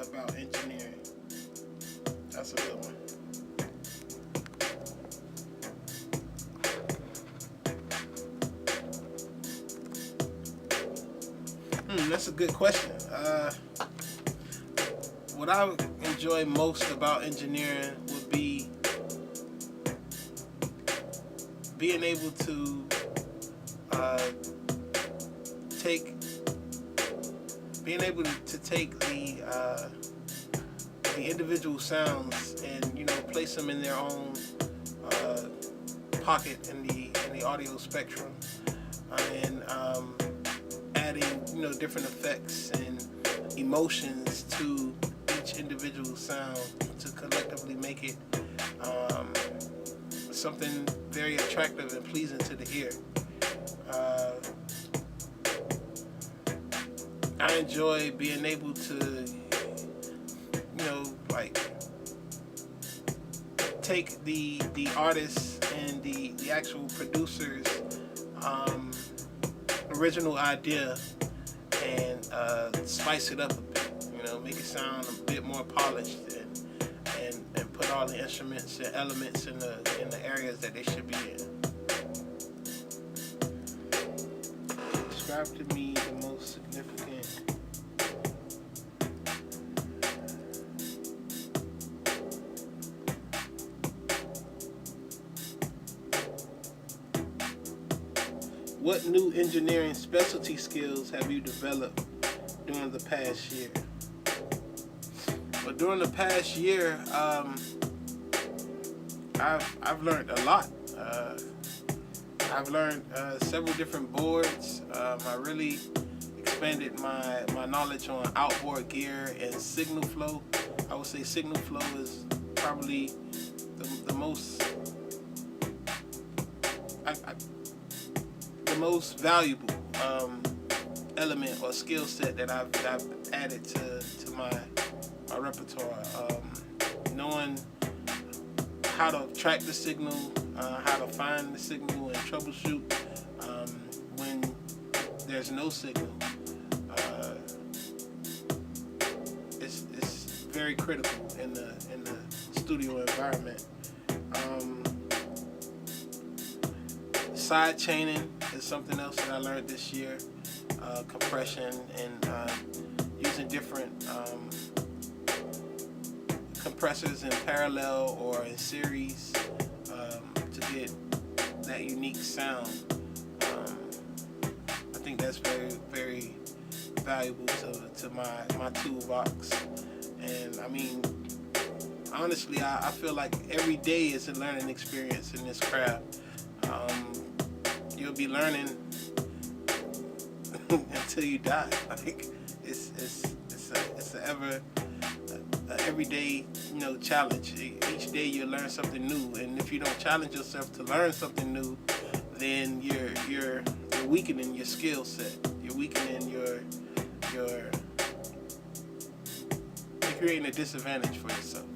about engineering? That's a good one. That's a good question. What I enjoy most about engineering would be being able to take the individual sounds and place them in their own pocket in the audio spectrum, and adding different effects and emotions to each individual sound to collectively make it something very attractive and pleasing to the ear. I enjoy being able to take the artists and the actual producers original idea and spice it up a bit, make it sound a bit more polished, and put all the instruments and elements in the areas that they should be in. Describe to me the most significant What new engineering specialty skills have you developed during the past year? Well, during the past year, I've learned a lot. I've learned several different boards. I really expanded my knowledge on outboard gear and signal flow. I would say signal flow is probably the most the most valuable element or skill set that I've added to my repertoire. Knowing how to track the signal, how to find the signal and troubleshoot when there's no signal. It's very critical in the studio environment. Side chaining is something else that I learned this year. Compression and using different compressors in parallel or in series to get that unique sound. I think that's very, very valuable to my toolbox. And I mean, honestly, I feel like every day is a learning experience in this craft. You'll be learning until you die. Like it's a everyday challenge. Each day you learn something new, and if you don't challenge yourself to learn something new, then you're weakening your skill set. You're weakening you're creating a disadvantage for yourself.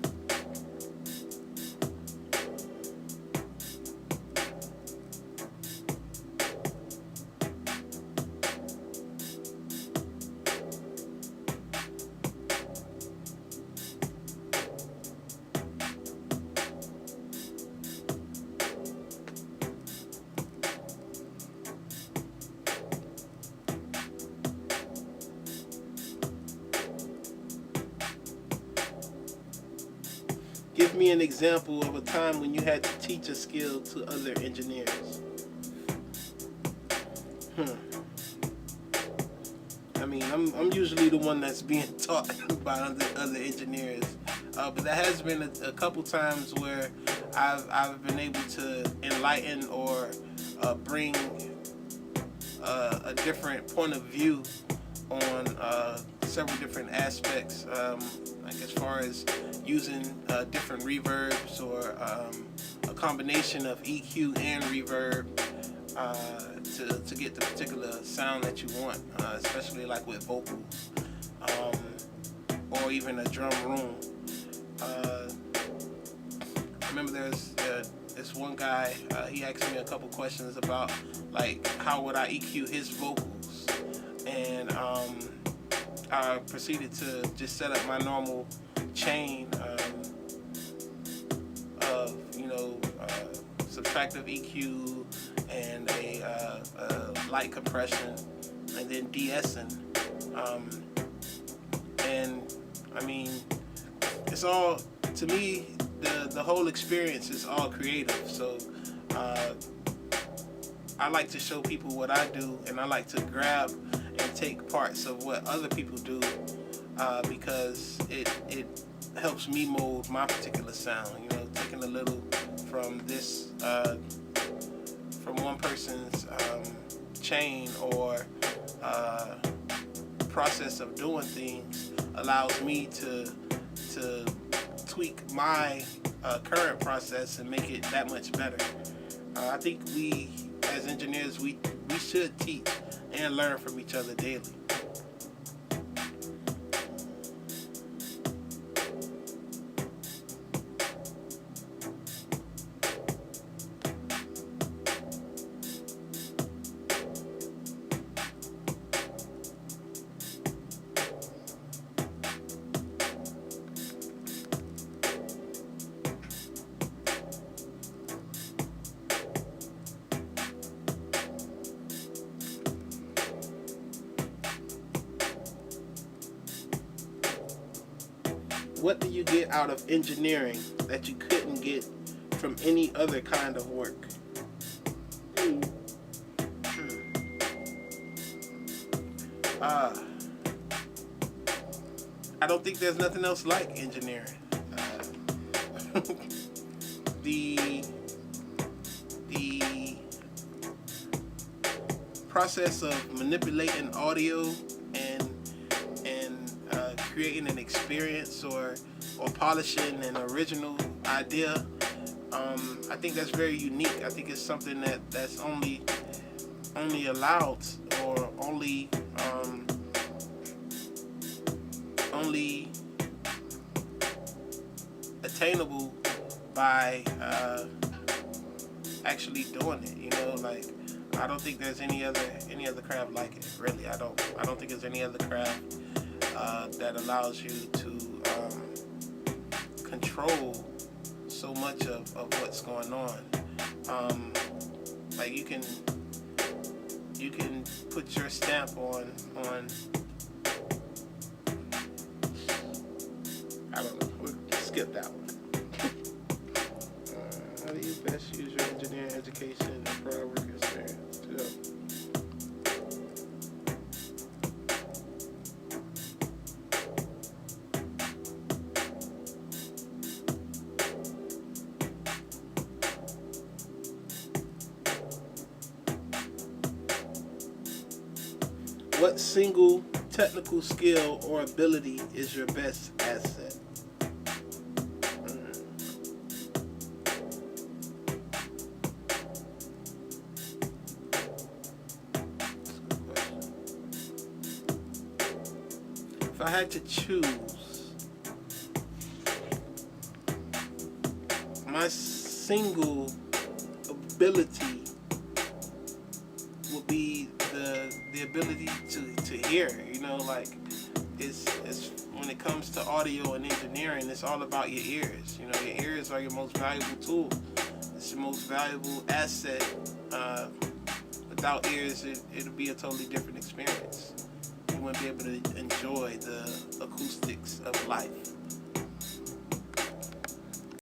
Give me an example of a time when you had to teach a skill to other engineers. I mean, I'm usually the one that's being taught by other engineers, but there has been a couple times where I've been able to enlighten or bring a different point of view on several different aspects, like as far as using different reverbs or a combination of EQ and reverb to get the particular sound that you want, especially like with vocals or even a drum room. I remember there's this one guy, he asked me a couple questions about like how would I EQ his vocals, and I proceeded to just set up my normal chain of subtractive EQ and a light compression, and then de-essing. And I mean, it's all, to me, the whole experience is all creative. So I like to show people what I do, and I like to grab and take parts of what other people do because it helps me mold my particular sound. Taking a little from this, from one person's chain or process of doing things allows me to tweak my current process and make it that much better. I think we, as engineers, we should teach and learn from each other daily. What do you get out of engineering that you couldn't get from any other kind of work? I don't think there's nothing else like engineering. The process of manipulating audio and creating an experience or polishing an original idea, I think that's very unique. I think it's something that's only allowed or only attainable by actually doing it. Like, I don't think there's any other craft like it. Really, I don't think there's any other craft that allows you to control so much of what's going on. Like, you can put your stamp on I don't know, we'll skip that one. How do you best use your engineering education and prior work experience to help? What single technical skill or ability is your best asset? If I had to choose, my single ability would be the ability to hear. Like, it's when it comes to audio and engineering, it's all about your ears. Your ears are your most valuable tool. It's your most valuable asset. Without ears, it'll be a totally different experience. You wouldn't be able to enjoy the acoustics of life.